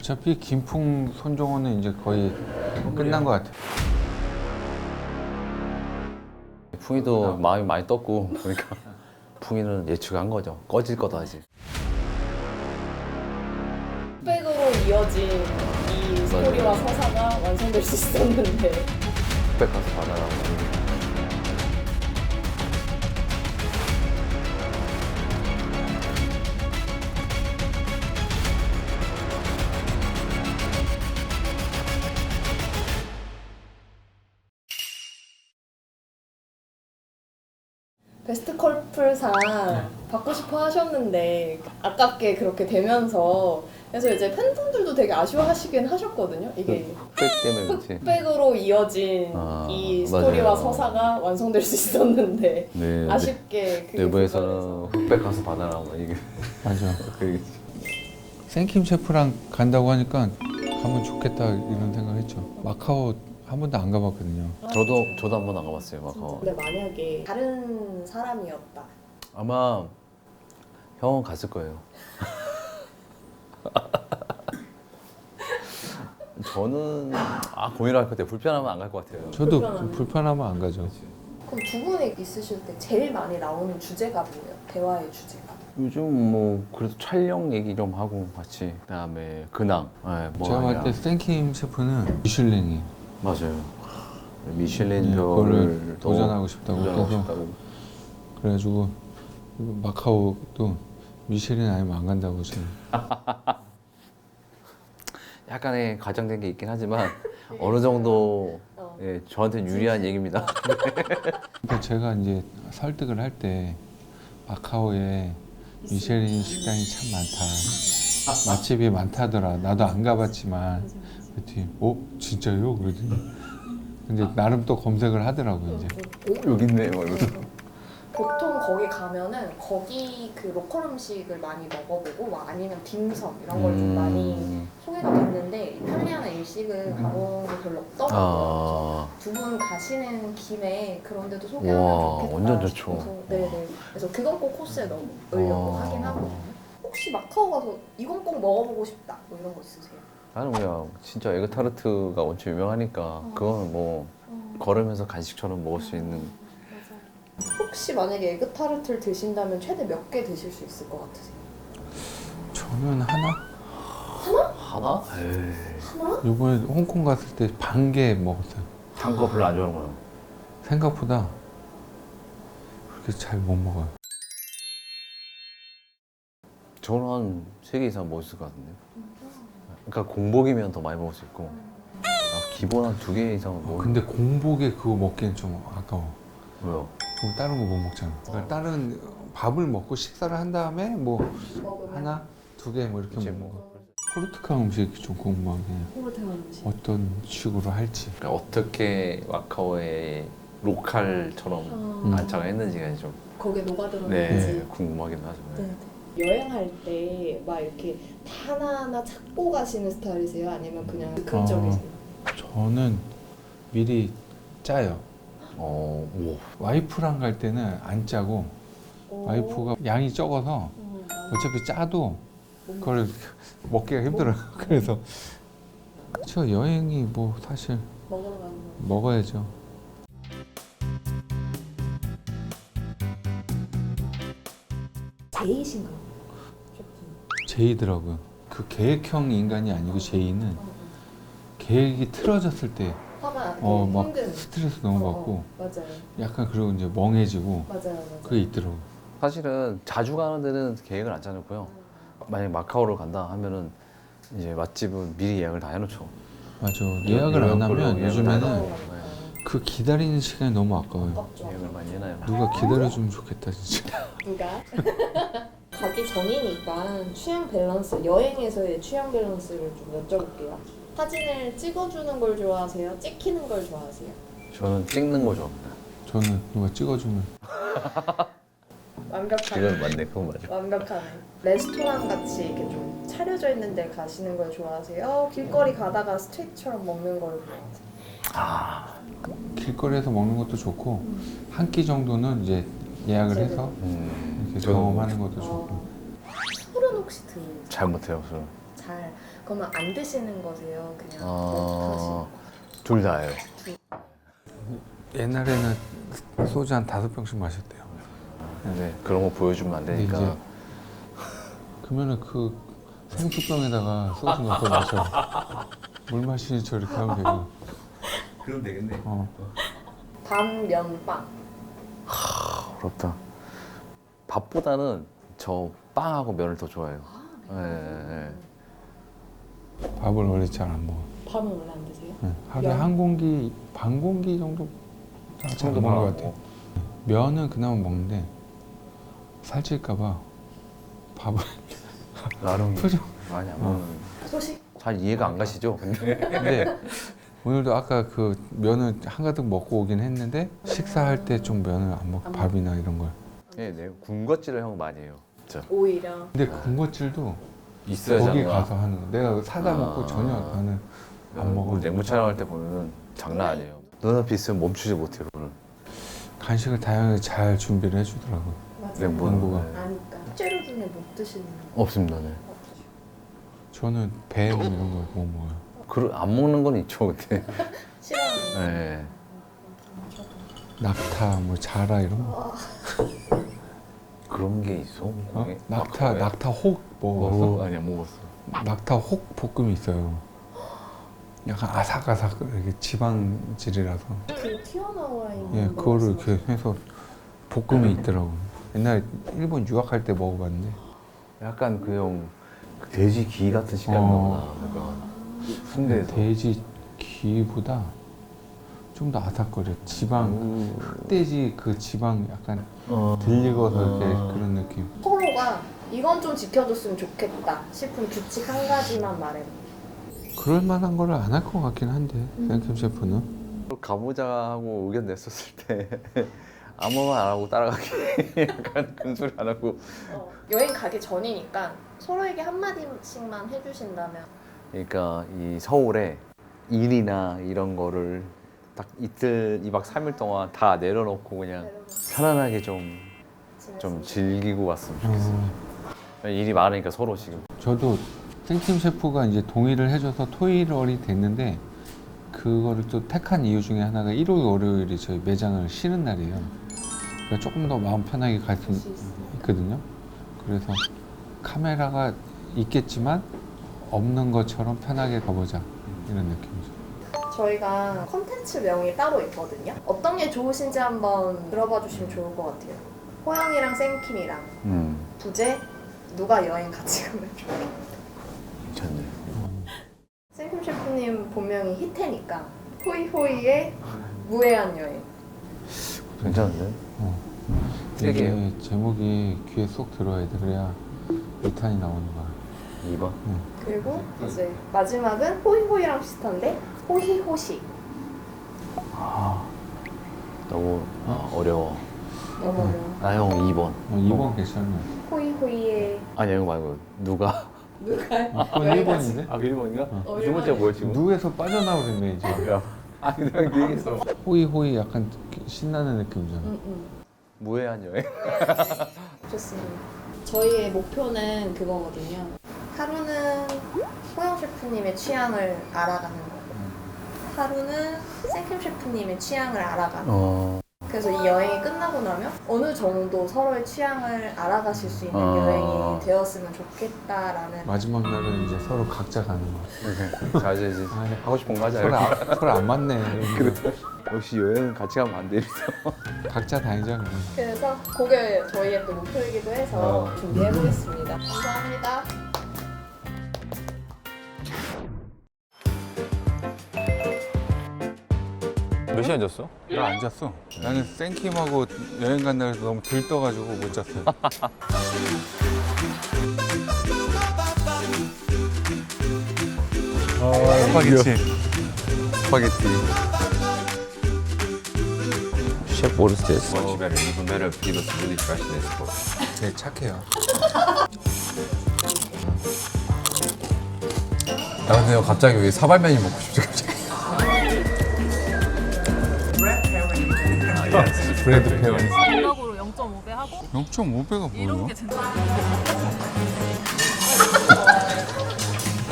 어차피 김풍 손정호는 이제 거의 끝난 것 같아요. 풍이도 마음이 많이 떴고 그러니까 풍이는 예측한 거죠. 꺼질 거다 아직. 흑백으로 이어진 이 스토리와 서사가 완성될 수 있었는데 흑백 가서 받아라. 베스트 커플상 받고 싶어 하셨는데 아깝게 그렇게 되면서 그래서 이제 팬분들도 되게 아쉬워하시긴 하셨거든요. 이게 흑백 때문에 그렇지. 흑백으로 이어진 이 스토리와 맞아요. 서사가 완성될 수 있었는데 네. 아쉽게 그게 내부에서는 흑백 가서 받아라. 막 이게 맞아. 그 생킴 셰프랑 간다고 하니까 가면 좋겠다 이런 생각했죠. 마카오 한 번도 안 가봤거든요. 저도 한 번 안 가봤어요. 막 근데 만약에 다른 사람이었다. 아마 형은 갔을 거예요. 저는 고민할 것 같아요. 불편하면 안 갈 것 같아요. 저도 불편하네. 불편하면 안 가죠. 그럼 두 분이 있으실 때 제일 많이 나오는 주제가 뭐예요? 대화의 주제가? 요즘 뭐 그래도 촬영 얘기 좀 하고 같이 그다음에 근황. 네, 뭐 제가 하냐. 봤을 때 생킴 셰프는 미슐랭이 맞아요. 미슐린 네, 별을 그거를 도전하고 싶다고 도전하고 그래서 싶다고. 그래가지고 마카오도 미슐린 아니면 안 간다고 지금. 약간의 과장된 게 있긴 하지만 어느 정도 예, 저한테는 유리한 얘기입니다. 그러니까 제가 이제 설득을 할 때 마카오에 미쉐린 식당이 참 많다. 맛집이 많다더라. 나도 안 가봤지만 그랬더니 진짜요? 그러더니 근데 나름 또 검색을 하더라고요 이제. 여기 있네. 막 이러면서. 보통 거기 가면은 거기 그 로컬 음식을 많이 먹어보고 막 아니면 딤섬 이런 걸 좀 많이 소개가 됐는데 이탈리아나 일식을 가본 게 별로 없더라고요. 두 분 가시는 김에 그런 데도 소개하면 와, 좋겠다 완전 좋죠. 싶어서 네네. 그래서 그건 꼭 코스에 넣으려고 하긴 하거든요. 혹시 마카오 가서 이건 꼭 먹어보고 싶다 뭐 이런 거 있으세요? 나는 그냥 진짜 에그타르트가 엄청 유명하니까 그거는 뭐 걸으면서 간식처럼 먹을 수 있는. 혹시 만약에 에그타르트를 드신다면 최대 몇 개 드실 수 있을 것 같으세요? 저는 하나? 하나? 에이. 하나? 이번에 홍콩 갔을 때 반 개 먹었어요. 단 거 별로 안 좋아하는 거예요. 생각보다 그렇게 잘 못 먹어요. 저는 한 3개 이상 먹을 수 있을 것 같은데요. 그러니까 공복이면 더 많이 먹을 수 있고 기본 한 2개 이상은 먹을. 근데 공복에 그거 먹기엔 좀 아까워. 왜요? 그럼 다른 거 못 먹잖아. 그러니까 다른 밥을 먹고 식사를 한 다음에 뭐 먹으면 하나, 2개 뭐 이렇게 그치, 먹는 뭐. 거. 포르투갈 음식이 좀 궁금하게 포르테가 음식. 어떤 식으로 할지. 그러니까 어떻게 마카오의 로컬처럼 반찬을 했는지가 좀 거기에 녹아들었는지. 네, 궁금하긴 하죠. 네. 네. 여행할 때 막 이렇게 하나하나 찾고 가시는 스타일이세요? 아니면 그냥 즉흥적이세요? 저는 미리 짜요. 오. 와이프랑 갈 때는 안 짜고 와이프가 양이 적어서 어차피 짜도 그걸 먹기가 힘들어요. 그래서 그쵸, 여행이 뭐 사실 먹으러 가는 거. 먹어야죠. 제이신가요? 제이더라고요. 그 계획형 인간이 아니고 제이는 계획이 틀어졌을 때 화가 막 힘든. 스트레스 너무 받고 맞아요. 약간 그리고 이제 멍해지고 맞아요. 그게 있더라고요. 사실은 자주 가는 데는 계획을 안 짜놓고요. 만약 마카오를 간다 하면은 이제 맛집은 미리 예약을 다 해놓죠. 맞아. 예약을 안 하면 예약을 다 요즘에는 해놓고, 그 기다리는 시간이 너무 아까워요. 아깝죠. 예약을 많이 해놔요. 누가 기다려주면 좋겠다 진짜. 누가? 가기 전이니까 취향 밸런스, 여행에서의 취향 밸런스를 좀 여쭤볼게요. 사진을 찍어주는 걸 좋아하세요? 찍히는 걸 좋아하세요? 저는 찍는 거 좋아합니다. 저는 누가 찍어주면 완벽하네. 그건 맞네, 그건 맞아. 완벽하네. 레스토랑 같이 이렇게 좀 차려져 있는 데 가시는 걸 좋아하세요? 길거리 가다가 스트리트처럼 먹는 걸 좋아하세요? 길거리에서 먹는 것도 좋고 한 끼 정도는 이제 예약을 해서 이렇게 저도 경험하는 것도 좋고. 술은 혹시 드세요? 잘 못해요, 저는. 잘 그러면 안 드시는 거세요? 그냥 아, 둘 다예요. 옛날에는 소주 한 5병씩 마셨대요. 근데 그런 거 보여주면 안 되니까. 이제 그러면은 그 생수병에다가 소주 넣고 마셔. 물 마시니 저렇게 하면 되고. 그럼 되겠네. 반면빵. 어렵다. 밥보다는 저 빵하고 면을 더 좋아해요. 네. 밥을 원래 잘 안 먹어. 밥은 원래 안 드세요? 네. 하루에 면? 한 공기, 반 공기 정도 잘 먹는 것 같아. 면은 그나마 먹는데 살찔까봐 밥을 나름 표정. 많이 안 먹는. 소식? 잘 이해가 안 가시죠? 근데 근데 오늘도 아까 그 면을 한가득 먹고 오긴 했는데 식사할 때 좀 면을 안 먹고 밥이나 이런 걸. 네, 네. 군것질을 형 많이 해요. 진짜. 오히려. 근데 군것질도 있어야지. 거기 하는 거야. 가서 하는 거. 내가 사다 먹고 전혀 나는 안 먹어. 우리 냉무 촬영할 때 보면은 장난 아니에요. 눈앞에 있으면 멈추지 못해요. 오늘. 간식을 다양하게 잘 준비를 해주더라고. 맞아요. 냉무. 냉무가. 아니까. 식재료 중에 못 드시는 거 없습니다. 네. 저는 배 이런 거 못 먹어요. 안 먹는 건 있죠, 근데. 싫어하는 거. 네. 낙타, 뭐 자라 이런 거. 그런 게 있어? 어? 거기? 낙타, 왜? 낙타 혹 먹었어? 먹어봤어? 아니 안 먹었어. 낙타 혹 볶음이 있어요. 약간 아삭아삭 이렇게 지방질이라서. 그 튀어나와 있는 예, 거 그거를 말씀하시는 이렇게 해서 볶음이 있더라고. 옛날 일본 유학할 때 먹어봤는데. 약간 그 형 돼지 기 같은 식감이 나구나. 약간 순대에서. 돼지 기보다 좀 더 아삭거려. 지방, 흑돼지 그 지방 약간 들리고서 이렇게 그런 느낌. 서로가 이건 좀 지켜줬으면 좋겠다 싶은 규칙 한 가지만 말해봐. 그럴 만한 거를 안 할 것 같긴 한데, 생김 셰프는. 가보자 하고 의견 냈었을 때 아무 말 안 하고 따라가기. 약간 큰 소리 안 하고. 여행 가기 전이니까 서로에게 한마디씩만 해주신다면. 그러니까 이 서울에 일이나 이런 거를 딱 이틀, 2박 3일 동안 다 내려놓고 그냥 편안하게 좀 즐기고 왔으면 좋겠어요. 일이 많으니까 서로 지금. 저도 생김 셰프가 이제 동의를 해줘서 토요일이 됐는데, 그거를 또 택한 이유 중에 하나가 일요일, 월요일이 저희 매장을 쉬는 날이에요. 그러니까 조금 더 마음 편하게 갈 수 있거든요. 그래서 카메라가 있겠지만 없는 것처럼 편하게 가보자 이런 느낌이죠. 저희가 컨텐츠 명이 따로 있거든요. 어떤 게 좋으신지 한번 들어봐 주시면 좋을 것 같아요. 호영이랑 생킴이랑 부제 누가 여행 같이 가면 좋겠다. 괜찮네. 생킴 셰프님 본명이 희태니까 호이호이의 무해한 여행. 괜찮은데? 이게 되게요. 제목이 귀에 쏙 들어야 돼. 그래야 2탄이 나오는 거야. 2번? 그리고 이제 마지막은 호이호이랑 비슷한데 호희호시. 너무 어려워. 너무 어려워. 나 형 2번. 2번 괜찮네. 호이호이의 아니 이거 말고 누가? 누가 2번 1번인데? 아 1번인가? 어, 두 번째 뭐야 지금? 누에서 빠져나오려면 이제 아 내가 그 얘기했어. 호이호이 약간 신나는 느낌이잖아. 무해한 여행? 좋습니다. 저희의 목표는 그거거든요. 하루는 호영 셰프님의 취향을 알아가는 거고, 하루는 생킴 셰프님의 취향을 알아가는 거. 그래서 이 여행이 끝나고 나면 어느 정도 서로의 취향을 알아가실 수 있는 여행이 되었으면 좋겠다라는. 마지막 날은 이제 서로 각자 가는 거야. 자 이제 하고 싶은 거 하자. 서로 안 맞네. 그래. 역시 여행은 같이 가면 안 돼. 각자 다니자 그러면. 그래서 그게 저희의 또 목표이기도 해서 준비해보겠습니다. 감사합니다. 몇 시간 잤어? 나 안 잤어. 나는 생킴하고 여행 간다 해서 너무 들떠가지고 못 잤어요. 스파게티. 스파게티. Chef, what is this? Much better, even better if you give us really freshness. But 되게 착해요. 나 근데 갑자기 왜 사발면이 먹고 싶지 갑자기? 브레드 페어. 전적으로 0.5배 하고 0.5배가 이런 뭐예요? 게 진짜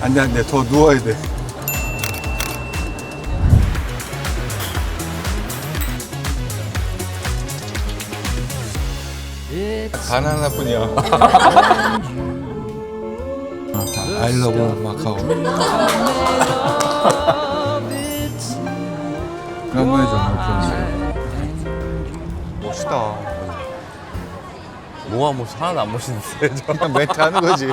안돼 더 누워야 돼. 바나나뿐이야. I love 마카오. 한번 해줘. 멋있다. 뭐가 뭐 하나도 안 멋있는데. 그냥 멘트 하는 거지.